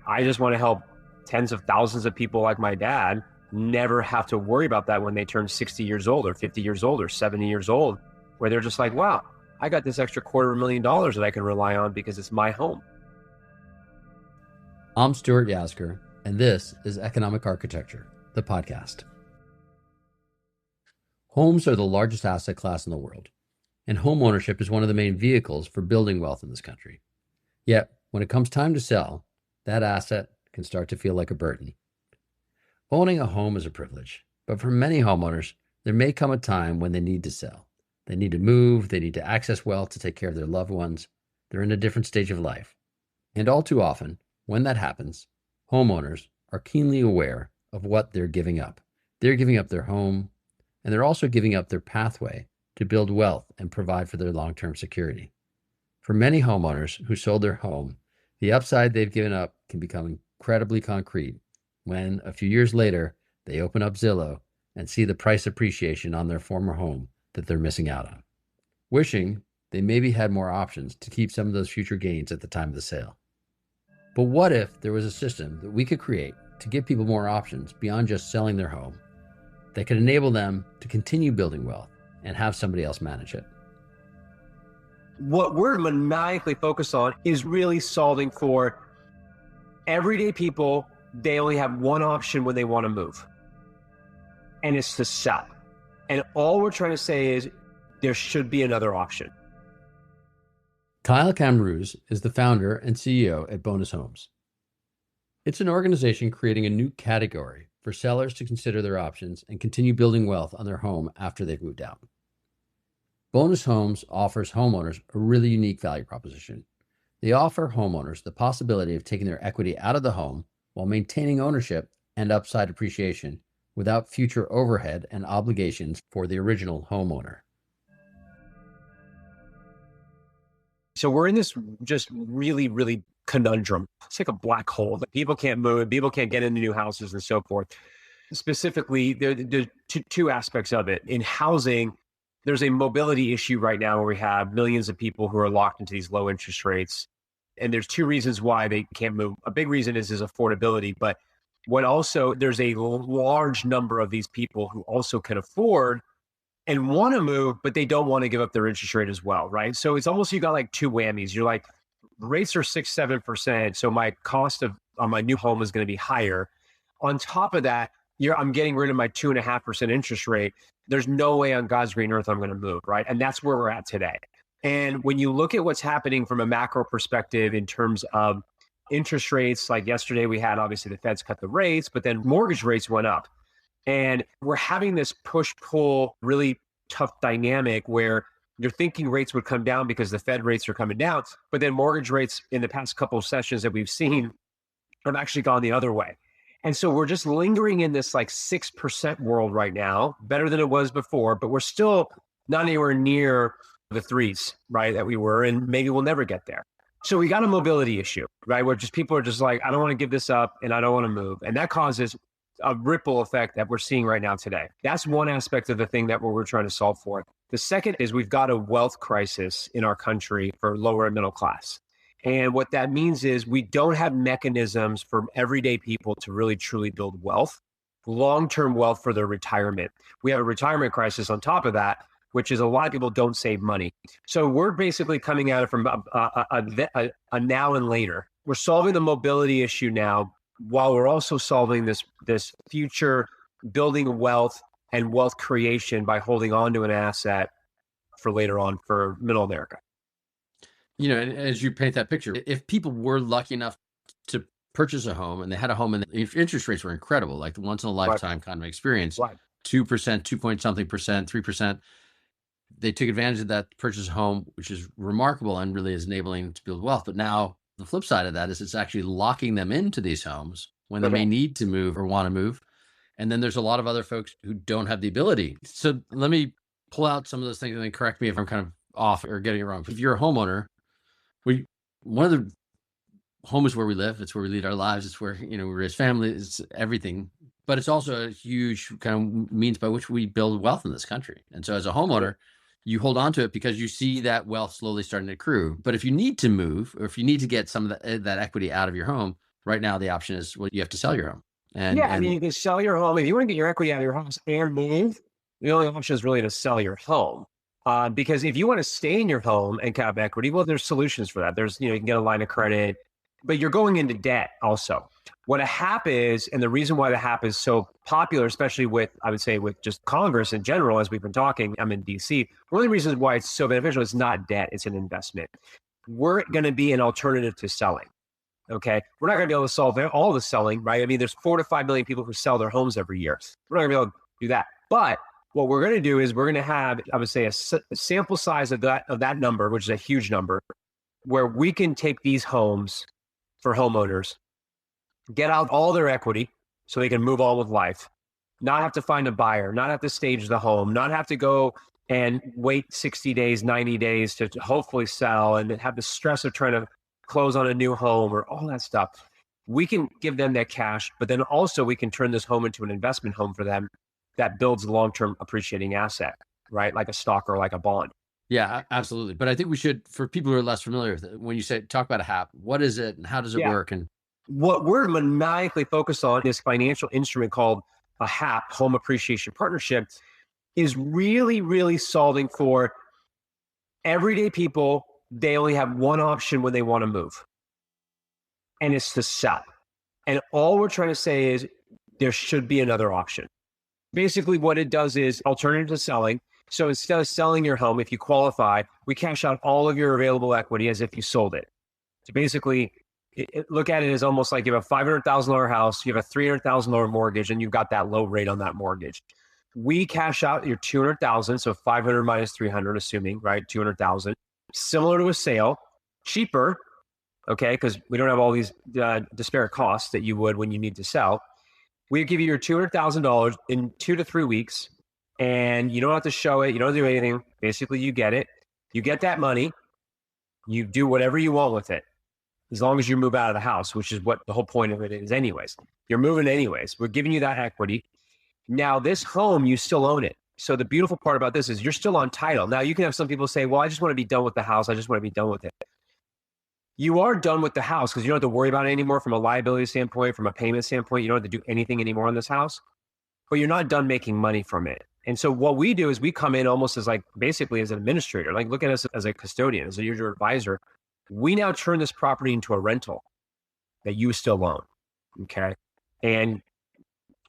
I just want to help tens of thousands of people like my dad never have to worry about that when they turn 60 years old or 50 years old or 70 years old, where they're just like, wow, I got this extra $250,000 that I can rely on because it's my home. I'm Stuart Yasgur, and this is Economic Architecture, the podcast. Homes are the largest asset class in the world, and home ownership is one of the main vehicles for building wealth in this country. Yet, when it comes time to sell, that asset can start to feel like a burden. Owning a home is a privilege, but for many homeowners, there may come a time when they need to sell. They need to move, they need to access wealth to take care of their loved ones. They're in a different stage of life. And all too often, when that happens, homeowners are keenly aware of what they're giving up. They're giving up their home, and they're also giving up their pathway to build wealth and provide for their long-term security. For many homeowners who sold their home, the upside they've given up can become incredibly concrete when, a few years later, they open up Zillow and see the price appreciation on their former home that they're missing out on, wishing they maybe had more options to keep some of those future gains at the time of the sale. But what if there was a system that we could create to give people more options beyond just selling their home that could enable them to continue building wealth and have somebody else manage it? What we're maniacally focused on is really solving for everyday people. They only have one option when they want to move, and it's to sell. And all we're trying to say is there should be another option. Kyle Kamrooz is the founder and CEO at Bonus Homes. It's an organization creating a new category for sellers to consider their options and continue building wealth on their home after they've moved out. Bonus Homes offers homeowners a really unique value proposition. They offer homeowners the possibility of taking their equity out of the home while maintaining ownership and upside appreciation without future overhead and obligations for the original homeowner. So we're in this just really conundrum. It's like a black hole that people can't move, people can't get into new houses and so forth. Specifically, there's two aspects of it. In housing, there's a mobility issue right now where we have millions of people who are locked into these low interest rates. And there's two reasons why they can't move. A big reason is affordability, but there's a large number of these people who also can afford and want to move, but they don't want to give up their interest rate as well, right? So it's almost, you got like two whammies. You're like, rates are 6-7%, so my cost on my new home is going to be higher. On top of that, I'm getting rid of my 2.5% interest rate. There's no way on God's green earth I'm going to move, right? And that's where we're at today. And when you look at what's happening from a macro perspective in terms of interest rates, like yesterday we had, obviously the Feds cut the rates, but then mortgage rates went up. And we're having this push-pull, really tough dynamic where you're thinking rates would come down because the Fed rates are coming down, but then mortgage rates in the past couple of sessions that we've seen have actually gone the other way. And so we're just lingering in this like 6% world right now, better than it was before, but we're still not anywhere near the threes, right, that we were, and maybe we'll never get there. So we got a mobility issue, right, where just people are just like, I don't want to give this up and I don't want to move. And that causes a ripple effect that we're seeing right now today. That's one aspect of the thing that we're trying to solve for. The second is we've got a wealth crisis in our country for lower and middle class. And what that means is we don't have mechanisms for everyday people to really truly build wealth, long-term wealth for their retirement. We have a retirement crisis on top of that, which is a lot of people don't save money. So we're basically coming at it from a now and later. We're solving the mobility issue now, while we're also solving this future building wealth and wealth creation by holding on to an asset for later on for middle America. You know, and as you paint that picture, if people were lucky enough to purchase a home and they had a home and if interest rates were incredible, like the once in a lifetime kind of experience, 2%, 2 point something percent, 3%, they took advantage of that to purchase a home, which is remarkable and really is enabling to build wealth. But now the flip side of that is it's actually locking them into these homes when they may need to move or want to move. And then there's a lot of other folks who don't have the ability. So let me pull out some of those things and then correct me if I'm kind of off or getting it wrong. If you're a homeowner, one of the home is where we live. It's where we lead our lives. It's where, we raise families, it's everything. But it's also a huge kind of means by which we build wealth in this country. And so as a homeowner, you hold on to it because you see that wealth slowly starting to accrue. But if you need to move, or if you need to get some of that equity out of your home, Right now, the option is, well, you have to sell your home. Yeah, I mean, you can sell your home. If you want to get your equity out of your house and move, the only option is really to sell your home. Because if you want to stay in your home and have equity, well, there's solutions for that. There's, you can get a line of credit, but you're going into debt also. What a HAP is, and the reason why the HAP is so popular, especially with, I would say, with just Congress in general, as we've been talking, I'm in DC, one of the reasons why it's so beneficial is not debt, it's an investment. We're going to be an alternative to selling. Okay. We're not going to be able to solve all the selling, right? I mean, there's 4 to 5 million people who sell their homes every year. We're not going to be able to do that. But what we're going to do is we're going to have, I would say, a sample size of that number, which is a huge number, where we can take these homes for homeowners, get out all their equity so they can move on with life, not have to find a buyer, not have to stage the home, not have to go and wait 60 days, 90 days to hopefully sell and have the stress of trying to close on a new home or all that stuff. We can give them that cash, but then also we can turn this home into an investment home for them that builds a long-term appreciating asset, right? Like a stock or like a bond. Yeah, absolutely. But I think we should, for people who are less familiar with it, when you say talk about a HAP, what is it and how does it work? And what we're maniacally focused on, this financial instrument called a HAP, Home Appreciation Partnership, is really, really solving for everyday people. They only have one option when they want to move, and it's to sell. And all we're trying to say is there should be another option. Basically, what it does is alternative to selling. So instead of selling your home, if you qualify, we cash out all of your available equity as if you sold it. So basically, look at it as almost like you have a $500,000 house, you have a $300,000 mortgage, and you've got that low rate on that mortgage. We cash out your $200,000, so 500 minus 300, assuming, right, 200,000. Similar to a sale, cheaper, okay, because we don't have all these disparate costs that you would when you need to sell. We give you your $200,000 in 2 to 3 weeks, and you don't have to show it. You don't do anything. Basically, you get it. You get that money. You do whatever you want with it, as long as you move out of the house, which is what the whole point of it is anyways. You're moving anyways. We're giving you that equity. Now, this home, you still own it. So the beautiful part about this is you're still on title. Now, you can have some people say, well, I just want to be done with the house. I just want to be done with it. You are done with the house because you don't have to worry about it anymore from a liability standpoint, from a payment standpoint. You don't have to do anything anymore on this house, but you're not done making money from it. And so what we do is we come in almost as basically as an administrator, like look at us as a custodian, as your advisor. We now turn this property into a rental that you still own. Okay. And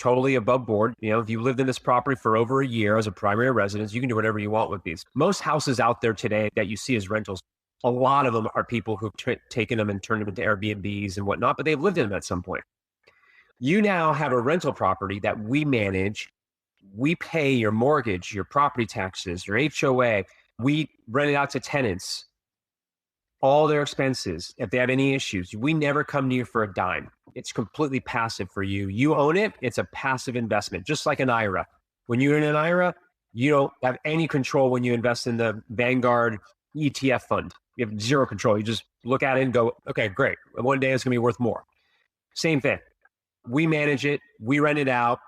totally above board. If you lived in this property for over a year as a primary residence, you can do whatever you want with these. Most houses out there today that you see as rentals, a lot of them are people who've taken them and turned them into Airbnbs and whatnot, but they've lived in them at some point. You now have a rental property that we manage. We pay your mortgage, your property taxes, your HOA. We rent it out to tenants, all their expenses. If they have any issues, we never come to you for a dime. It's completely passive for you. You own it. It's a passive investment, just like an IRA. When you're in an IRA, you don't have any control when you invest in the Vanguard ETF fund. You have zero control. You just look at it and go, okay, great. One day it's going to be worth more. Same thing. We manage it. We rent it out.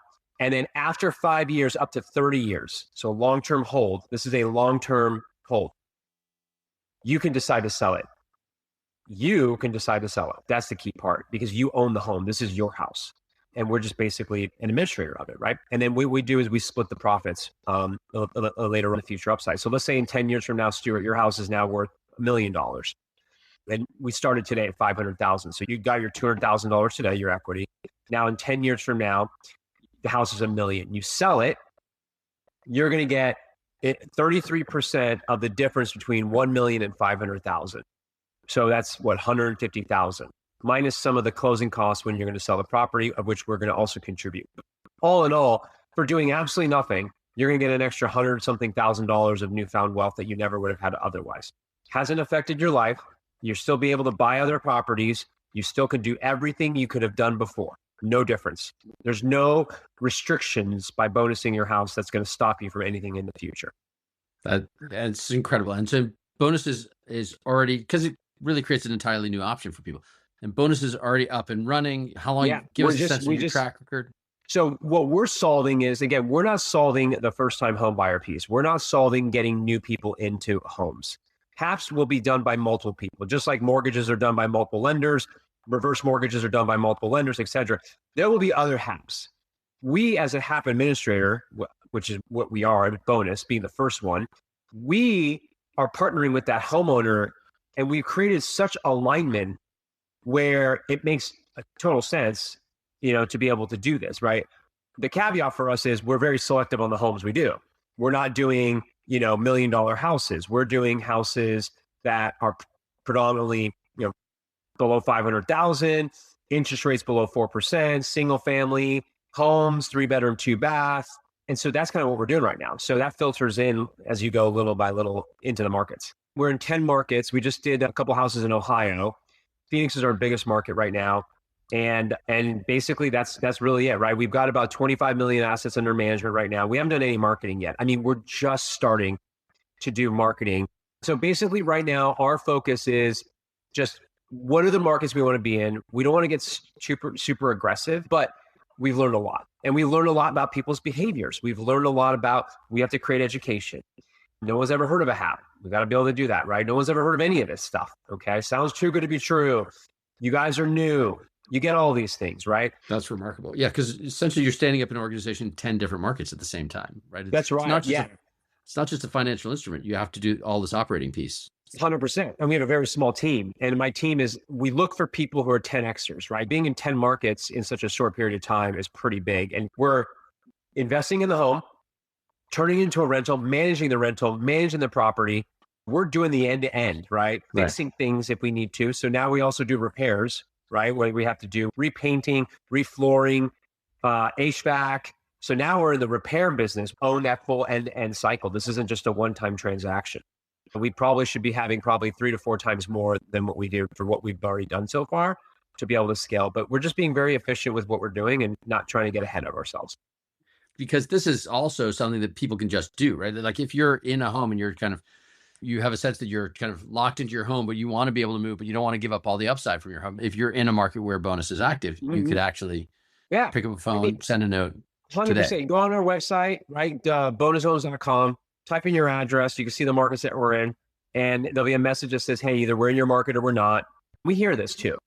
And then after 5 years, up to 30 years, so long-term hold, this is a long-term hold, you can decide to sell it. You can decide to sell it. That's the key part because you own the home. This is your house. And we're just basically an administrator of it, right? And then what we do is we split the profits later on the future upside. So let's say in 10 years from now, Stuart, your house is now worth $1 million. And we started today at $500,000. So you got your $200,000 today, your equity. Now in 10 years from now, the house is $1 million. You sell it, you're going to get 33% of the difference between 1 million and 500,000. So that's what, 150,000 minus some of the closing costs when you're going to sell the property, of which we're going to also contribute. All in all, for doing absolutely nothing, you're going to get an extra $100-something thousand of newfound wealth that you never would have had otherwise. Hasn't affected your life. You'll still be able to buy other properties. You still could do everything you could have done before. No difference. There's no restrictions by bonusing your house that's going to stop you from anything in the future. That's incredible. And so bonus is already, because it really creates an entirely new option for people. And bonus is already up and running. How long? Yeah, give us a sense of your track record. So what we're solving is, again, we're not solving the first-time home buyer piece. We're not solving getting new people into homes. HAPs will be done by multiple people. Just like mortgages are done by multiple lenders, reverse mortgages are done by multiple lenders, et cetera. There will be other HAPs. We, as a HAP administrator, which is what we are, bonus being the first one, we are partnering with that homeowner, and we've created such alignment where it makes a total sense, to be able to do this, right? The caveat for us is we're very selective on the homes we do. We're not doing, $1 million houses. We're doing houses that are predominantly, below 500,000, interest rates below 4%, single family homes, 3-bedroom, 2-bath. And so that's kind of what we're doing right now. So that filters in as you go little by little into the markets. We're in 10 markets. We just did a couple houses in Ohio. Phoenix is our biggest market right now. And basically that's really it, right? We've got about 25 million assets under management right now. We haven't done any marketing yet. I mean, we're just starting to do marketing. So basically right now, our focus is just what are the markets we want to be in? We don't want to get super aggressive, but we've learned a lot. And we learned a lot about people's behaviors. We've learned a lot about, we have to create education. No one's ever heard of a HAP. We got to be able to do that, right? No one's ever heard of any of this stuff. Okay. Sounds too good to be true. You guys are new. You get all these things, right? That's remarkable. Yeah. Because essentially you're standing up an organization in 10 different markets at the same time, right? That's right. It's not just a financial instrument. You have to do all this operating piece. 100%. And we have a very small team. And my team we look for people who are 10Xers, right? Being in 10 markets in such a short period of time is pretty big. And we're investing in the home, turning it into a rental, managing the property. We're doing the end to end, right? Fixing things if we need to. So now we also do repairs, right? Where we have to do repainting, reflooring, HVAC. So now we're in the repair business, own that full end-to-end cycle. This isn't just a one-time transaction. We probably should be having 3 to 4 times more than what we do for what we've already done so far to be able to scale. But we're just being very efficient with what we're doing and not trying to get ahead of ourselves. Because this is also something that people can just do, right? Like if you're in a home and you have a sense that you're kind of locked into your home, but you want to be able to move, but you don't want to give up all the upside from your home. If you're in a market where bonus is active, you could actually pick up a phone, send a note. 100%. Today. Go on our website, right? bonushomes.com. Type in your address. You can see the markets that we're in. And there'll be a message that says, hey, either we're in your market or we're not. We hear this too.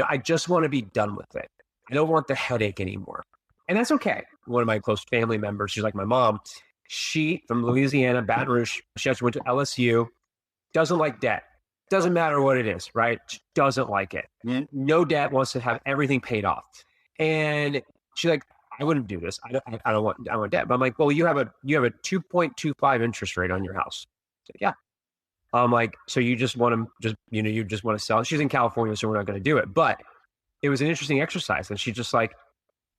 I just want to be done with it. I don't want the headache anymore. And that's okay. One of my close family members, she's like my mom. She, from Louisiana, Baton Rouge, she actually went to LSU, doesn't like debt. Doesn't matter what it is, right? She doesn't like it. No debt, wants to have everything paid off. And she's like, I wouldn't do this. I don't want debt. But I'm like, well, you have a 2.25 interest rate on your house. So, yeah. I'm like, so you just want to sell it. She's in California, so we're not going to do it. But it was an interesting exercise. And she's just like,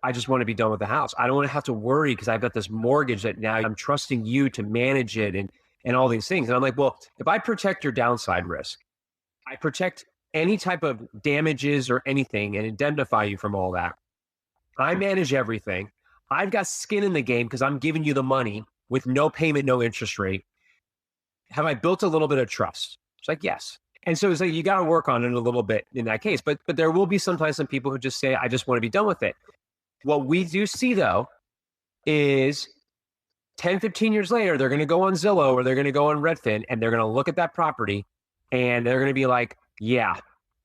I just want to be done with the house. I don't want to have to worry because I've got this mortgage that now I'm trusting you to manage it and all these things. And I'm like, well, if I protect your downside risk, I protect any type of damages or anything and indemnify you from all that. I manage everything. I've got skin in the game because I'm giving you the money with no payment, no interest rate. Have I built a little bit of trust? It's like, yes. And so it's like, you got to work on it a little bit in that case. But there will be sometimes some people who just say, I just want to be done with it. What we do see though, is 10, 15 years later, they're going to go on Zillow or they're going to go on Redfin and they're going to look at that property and they're going to be like, yeah,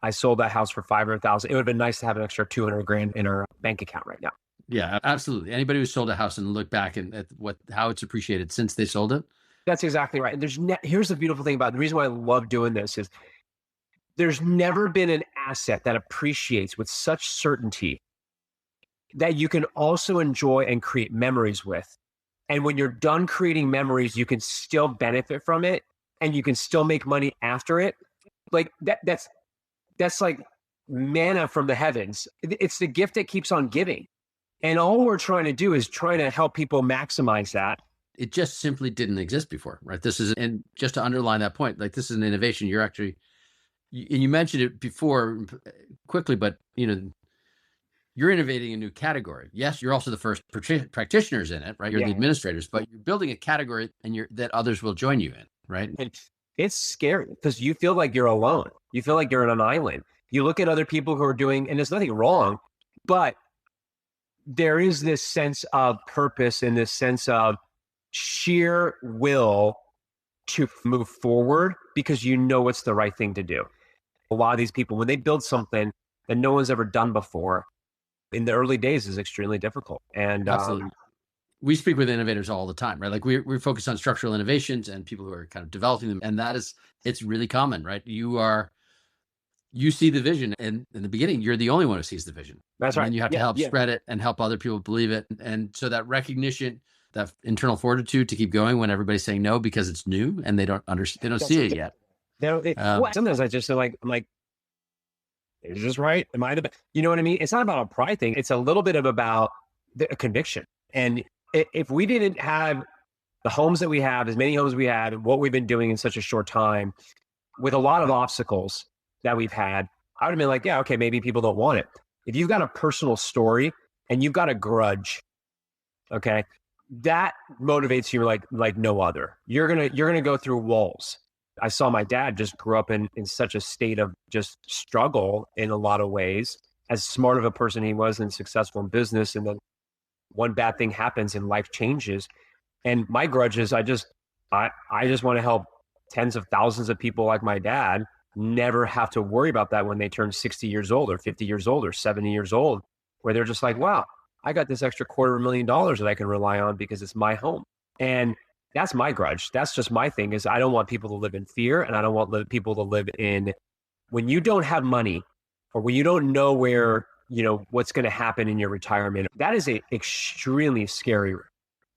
I sold that house for $500,000. It would have been nice to have an extra $200,000 in our bank account right now. Yeah, absolutely. Anybody who sold a house and look back at how it's appreciated since they sold it. That's exactly right. And here's the beautiful thing about it. The reason why I love doing this is there's never been an asset that appreciates with such certainty that you can also enjoy and create memories with. And when you're done creating memories, you can still benefit from it and you can still make money after it. Like that's like manna from the heavens. It's the gift that keeps on giving. And all we're trying to do is trying to help people maximize that. It just simply didn't exist before, right? And just to underline that point, like this is an innovation. You're actually, and you mentioned it before quickly, but you're innovating a new category. Yes, you're also the first practitioners in it, right? You're the administrators, but you're building a category that others will join you in, right? And it's scary because you feel like you're alone. You feel like you're on an island. You look at other people who are doing, and there's nothing wrong, but there is this sense of purpose and this sense of sheer will to move forward because you know it's the right thing to do. A lot of these people, when they build something, that no one's ever done before in the early days is extremely difficult. And absolutely. We speak with innovators all the time, right? Like we're focused on structural innovations and people who are kind of developing them. And it's really common, right? You see the vision, and in the beginning, you're the only one who sees the vision. That's right. And you have to help spread it and help other people believe it. And so that recognition, that internal fortitude to keep going when everybody's saying no because it's new and they don't understand, they don't see it yet. Sometimes I just I'm like, is this right? Am I the best? You know what I mean? It's not about a pride thing. It's a little bit of about a conviction. And if we didn't have the homes that we have, as many homes we had, and what we've been doing in such a short time, with a lot of obstacles that we've had, I would have been like, yeah, okay, maybe people don't want it. If you've got a personal story and you've got a grudge, okay, that motivates you like no other. You're gonna go through walls. I saw my dad just grew up in such a state of just struggle in a lot of ways. As smart of a person he was and successful in business, and then one bad thing happens and life changes. And my grudge is I just want to help tens of thousands of people like my dad never have to worry about that when they turn 60 years old or 50 years old or 70 years old, where they're just like, wow, I got this extra $250,000 that I can rely on because it's my home. And that's my grudge. That's just my thing, is I don't want people to live in fear, and I don't want people to live in, when you don't have money or when you don't know where, what's going to happen in your retirement. That is a extremely scary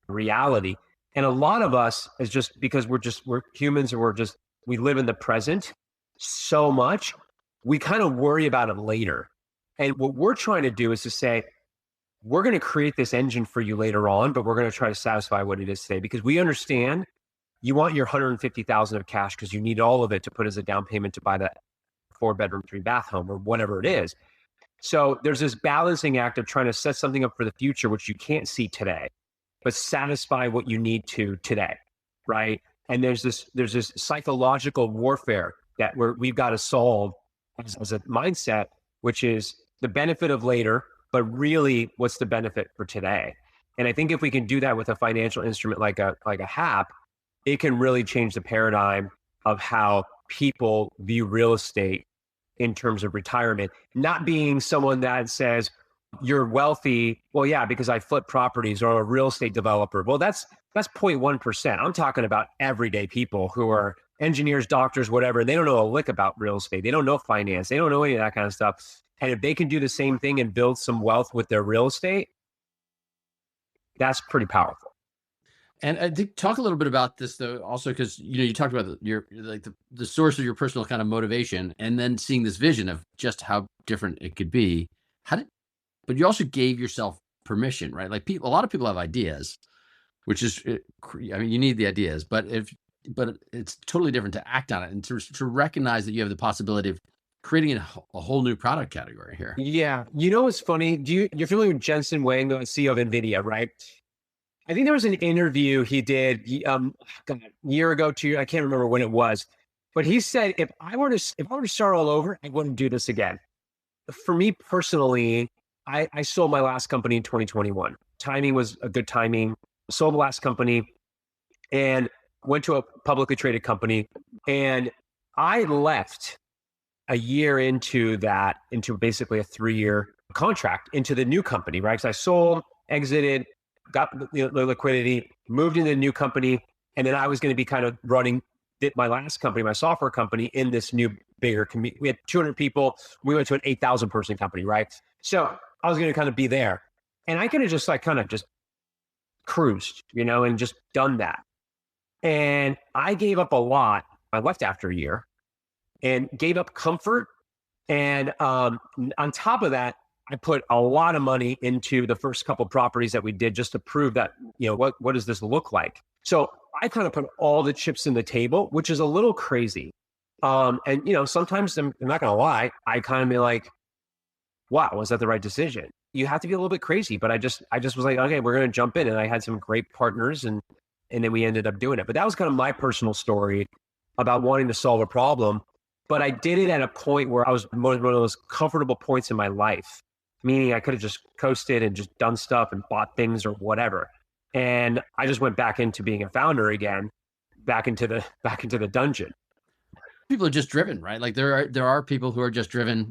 reality. And a lot of us is just because we're humans, and we live in the present so much, we kind of worry about it later. And what we're trying to do is to say, we're going to create this engine for you later on, but we're going to try to satisfy what it is today, because we understand you want your $150,000 of cash because you need all of it to put as a down payment to buy that 4-bedroom, 3-bath home or whatever it is. So there's this balancing act of trying to set something up for the future, which you can't see today, but satisfy what you need to today, right? And there's this psychological warfare that we've got to solve as a mindset, which is the benefit of later, but really what's the benefit for today? And I think if we can do that with a financial instrument like a HAP, it can really change the paradigm of how people view real estate in terms of retirement, not being someone that says, you're wealthy. Well, yeah, because I flip properties, or a real estate developer. Well, that's 0.1%. I'm talking about everyday people who are engineers, doctors, whatever. And they don't know a lick about real estate. They don't know finance. They don't know any of that kind of stuff. And if they can do the same thing and build some wealth with their real estate, that's pretty powerful. And I think talk a little bit about this though, also, because you talked about the source of your personal kind of motivation, and then seeing this vision of just how different it could be. But you also gave yourself permission, right? Like a lot of people have ideas, which is, you need the ideas, but it's totally different to act on it and to recognize that you have the possibility of creating a whole new product category here. Yeah. What's funny? You're familiar with Jensen Huang, the CEO of NVIDIA, right? I think there was an interview he did a year ago, I can't remember when it was, but he said, if I were to start all over, I wouldn't do this again. For me personally, I sold my last company in 2021. Timing was a good timing. Sold the last company and went to a publicly traded company. And I left a year into basically a 3-year contract into the new company, right? Because I sold, exited, got the liquidity, moved into the new company. And then I was going to be kind of running my last company, my software company, in this new bigger community. We had 200 people. We went to an 8,000 person company, right? So I was going to kind of be there. And I could have just just cruised, and just done that. And I gave up a lot. I left after a year and gave up comfort. And on top of that, I put a lot of money into the first couple properties that we did just to prove that, what does this look like? So I kind of put all the chips in the table, which is a little crazy. And sometimes I'm not going to lie, I kind of be like, wow, was that the right decision? You have to be a little bit crazy, but I just was like, okay, we're going to jump in. And I had some great partners and then we ended up doing it. But that was kind of my personal story about wanting to solve a problem. But I did it at a point where I was one of those comfortable points in my life, meaning I could have just coasted and just done stuff and bought things or whatever. And I just went back into being a founder again, back into the dungeon. People are just driven, right? Like there are people who are just driven.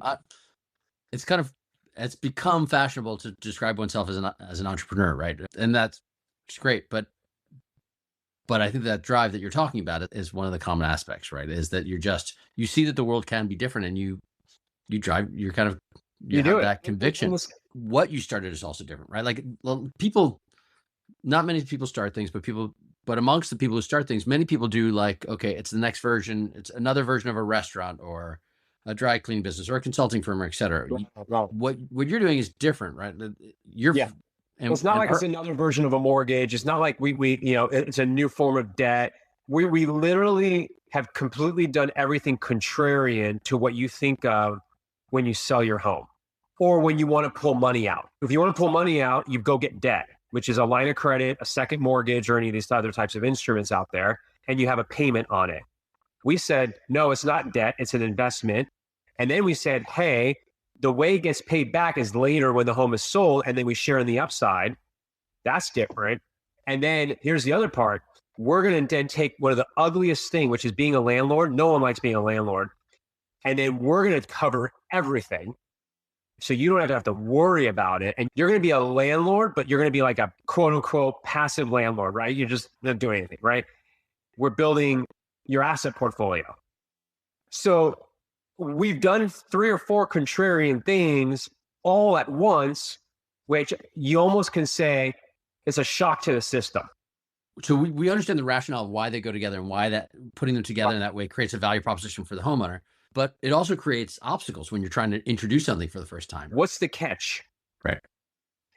it's become fashionable to describe oneself as an entrepreneur, right? And that's great. But I think that drive that you're talking about is one of the common aspects, right? Is that you see that the world can be different, and you You do have it. that conviction. What you started is also different, right? Like not many people start things, but amongst the people who start things, many people do like, okay, it's the next version. It's another version of a restaurant or a dry cleaning business or a consulting firm, or et cetera. What you're doing is different, right? It's not like it's another version of a mortgage. It's not like it's a new form of debt. We literally have completely done everything contrarian to what you think of when you sell your home or when you want to pull money out. If you want to pull money out, you go get debt, which is a line of credit, a second mortgage, or any of these other types of instruments out there, and you have a payment on it. We said, no, it's not debt, it's an investment. And then we said, hey, the way it gets paid back is later when the home is sold, and then we share in the upside. That's different. And then here's the other part. We're going to then take one of the ugliest thing, which is being a landlord. No one likes being a landlord. And then we're going to cover everything. So you don't have to worry about it. And you're going to be a landlord, but you're going to be like a quote unquote passive landlord, right? You're just not doing anything, right? We're building your asset portfolio. So we've done 3 or 4 contrarian things all at once, which you almost can say is a shock to the system. So we understand the rationale of why they go together and why that putting them together in that way creates a value proposition for the homeowner. But it also creates obstacles when you're trying to introduce something for the first time. What's the catch? Right.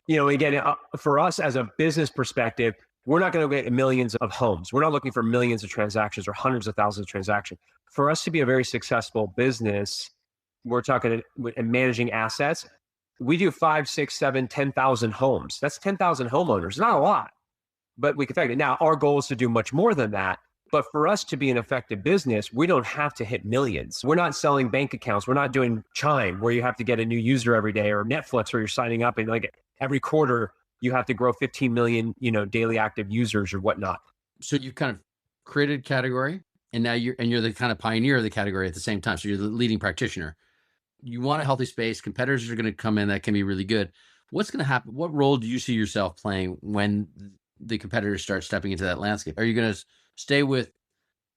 Again, for us as a business perspective, we're not going to get millions of homes. We're not looking for millions of transactions or hundreds of thousands of transactions. For us to be a very successful business, we're talking and managing assets. We do 5, 6, 7, 10,000 homes. That's 10,000 homeowners. Not a lot, but we can affect it. Now, our goal is to do much more than that. But for us to be an effective business, we don't have to hit millions. We're not selling bank accounts. We're not doing Chime, where you have to get a new user every day, or Netflix, where you're signing up and like every quarter you have to grow 15 million, daily active users or whatnot. So you've kind of created a category, and now you're the kind of pioneer of the category at the same time. So you're the leading practitioner. You want a healthy space. Competitors are going to come in that can be really good. What's going to happen? What role do you see yourself playing when the competitors start stepping into that landscape? Are you going to stay with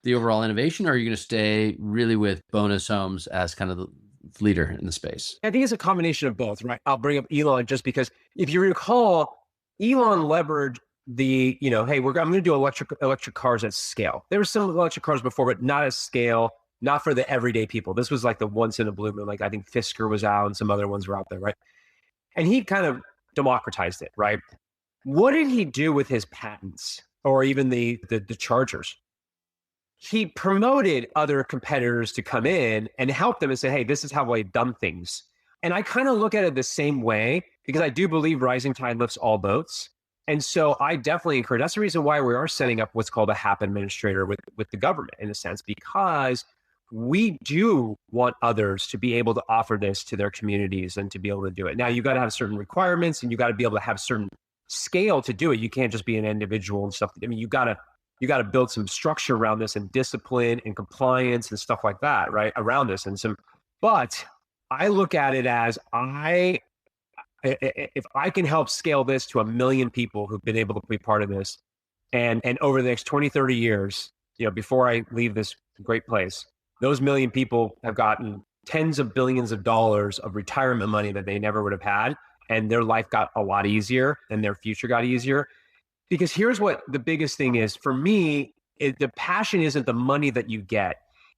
the overall innovation, or are you going to stay really with Bonus Homes as kind of the leader in the space? I think it's a combination of both, right? I'll bring up Elon just because if you recall, Elon leveraged the, hey, I'm going to do electric cars at scale. There were some electric cars before, but not at scale, not for the everyday people. This was like the once in a blue moon. Like I think Fisker was out and some other ones were out there, right? And he kind of democratized it, right? What did he do with his patents or even the chargers? He promoted other competitors to come in and help them and say, hey, this is how I've done things. And I kind of look at it the same way because I do believe rising tide lifts all boats. And so I definitely encourage, that's the reason why we are setting up what's called a HAP administrator with the government in a sense, because we do want others to be able to offer this to their communities and to be able to do it. Now, you got to have certain requirements and you got to be able to have certain scale to do it. You can't just be an individual and stuff. I mean, you got to build some structure around this and discipline and compliance and stuff like that, right? Around this but I look at it as if I can help scale this to 1 million people who've been able to be part of this and over the next 20, 30 years, before I leave this great place, those 1 million people have gotten tens of billions of dollars of retirement money that they never would have had. And their life got a lot easier and their future got easier. Because here's what the biggest thing is for me, the passion isn't the money that you get.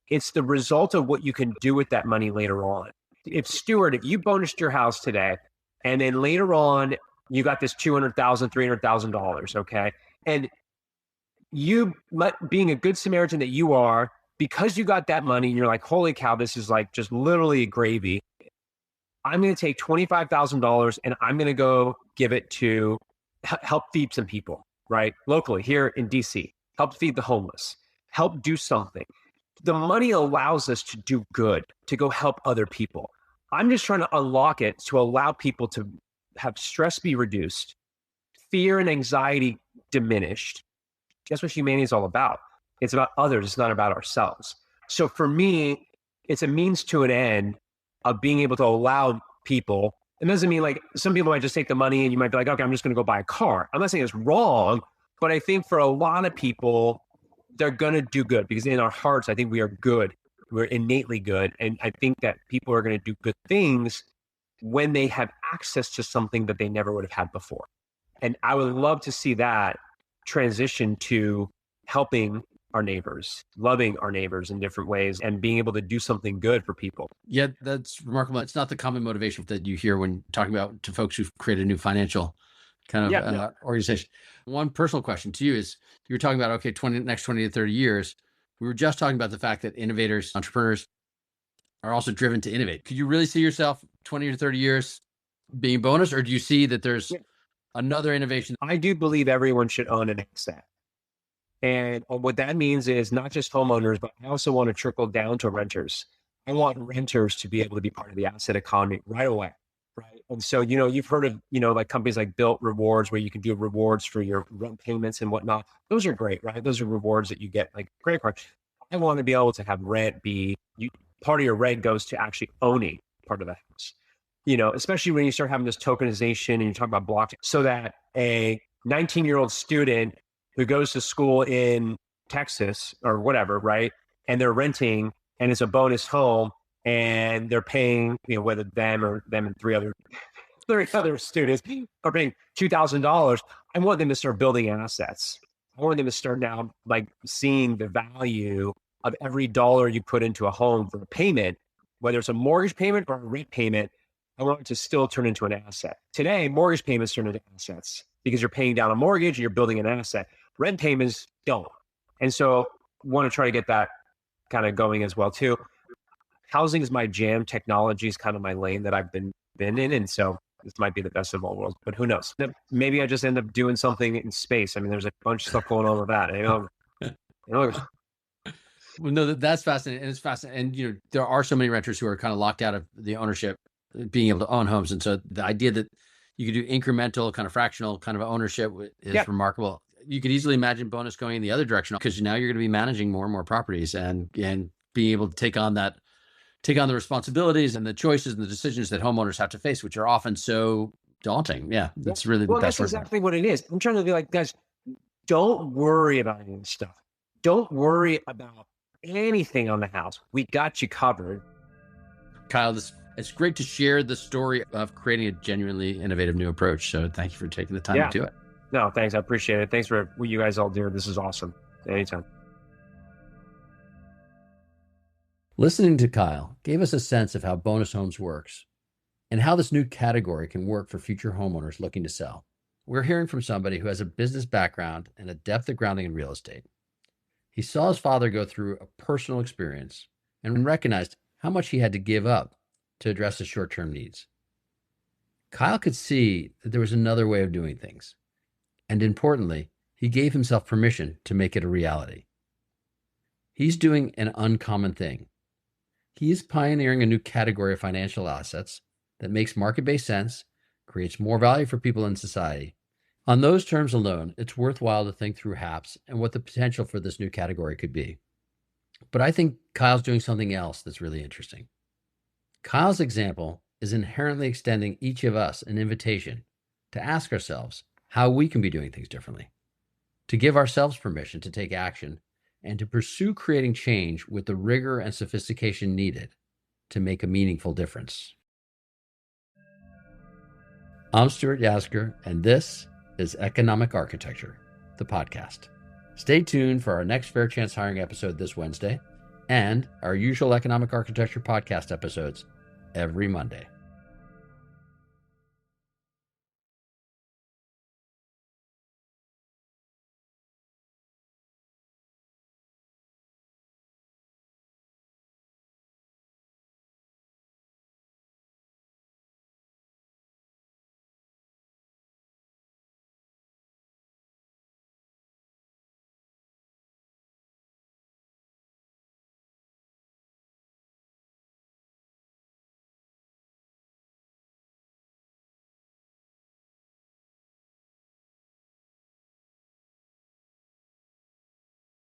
It's the result of what you can do with that money later on. If you bonused your house today, and then later on, you got this $200,000, $300,000, okay? And you, being a good Samaritan that you are, because you got that money and you're like, holy cow, this is like just literally gravy. I'm going to take $25,000 and I'm going to go give it to help feed some people, right? Locally here in DC, help feed the homeless, help do something. The money allows us to do good, to go help other people. I'm just trying to unlock it to allow people to have stress be reduced, fear and anxiety diminished. Guess what humanity is all about? It's about others. It's not about ourselves. So for me, it's a means to an end of being able to allow people, it doesn't mean like some people might just take the money and you might be like, okay, I'm just going to go buy a car. I'm not saying it's wrong, but I think for a lot of people, they're going to do good because in our hearts, I think we are good. We're innately good. And I think that people are going to do good things when they have access to something that they never would have had before. And I would love to see that transition to helping our neighbors, loving our neighbors in different ways and being able to do something good for people. Yeah, that's remarkable. It's not the common motivation that you hear when talking about to folks who've created a new financial kind of organization. One personal question to you is, you were talking about, okay, next 20 to 30 years. We were just talking about the fact that innovators, entrepreneurs are also driven to innovate. Could you really see yourself 20 to 30 years being bonus, or do you see that there's another innovation? I do believe everyone should own an asset. And what that means is not just homeowners, but I also want to trickle down to renters. I want renters to be able to be part of the asset economy right away. Right. And so, you've heard of, like companies like Built Rewards, where you can do rewards for your rent payments and whatnot. Those are great, right? Those are rewards that you get like credit card. I want to be able to have rent be part of your rent goes to actually owning part of the house, especially when you start having this tokenization and you talk about blockchain, so that a 19-year-old student who goes to school in Texas or whatever, right? And they're renting and it's a bonus home and they're paying, whether them and three other students are paying $2,000. I want them to start building assets. I want them to start now like seeing the value of every dollar you put into a home for a payment, whether it's a mortgage payment or a rent payment. I want it to still turn into an asset. Today, mortgage payments turn into assets because you're paying down a mortgage and you're building an asset. Rent payments don't. And so I want to try to get that kind of going as well too. Housing is my jam. Technology is kind of my lane that I've been in. And so this might be the best of all worlds, but who knows? Maybe I just end up doing something in space. I mean, there's a bunch of stuff going on with that. Well, no, that's fascinating. And it's fascinating. And, there are so many renters who are kind of locked out of the ownership, being able to own homes. And so the idea that you could do incremental, kind of fractional kind of ownership is remarkable. You could easily imagine bonus going in the other direction, because now you're going to be managing more and more properties and being able to take on the responsibilities and the choices and the decisions that homeowners have to face, which are often so daunting. Yeah, that's really the best. That's exactly what it is. I'm trying to be like, guys, don't worry about any of this stuff. Don't worry about anything on the house. We got you covered. Kyle, it's great to share the story of creating a genuinely innovative new approach. So thank you for taking the time to do it. No, thanks. I appreciate it. Thanks for what you guys all do. This is awesome. Anytime. Listening to Kyle gave us a sense of how bonus homes works and how this new category can work for future homeowners looking to sell. We're hearing from somebody who has a business background and a depth of grounding in real estate. He saw his father go through a personal experience and recognized how much he had to give up to address his short-term needs. Kyle could see that there was another way of doing things. And importantly, he gave himself permission to make it a reality. He's doing an uncommon thing. He is pioneering a new category of financial assets that makes market-based sense, creates more value for people in society. On those terms alone, it's worthwhile to think through HAPs and what the potential for this new category could be. But I think Kyle's doing something else that's really interesting. Kyle's example is inherently extending each of us an invitation to ask ourselves how we can be doing things differently, to give ourselves permission to take action, and to pursue creating change with the rigor and sophistication needed to make a meaningful difference. I'm Stuart Yasgur, and this is Economic Architecture, the podcast. Stay tuned for our next Fair Chance Hiring episode this Wednesday, and our usual Economic Architecture podcast episodes every Monday.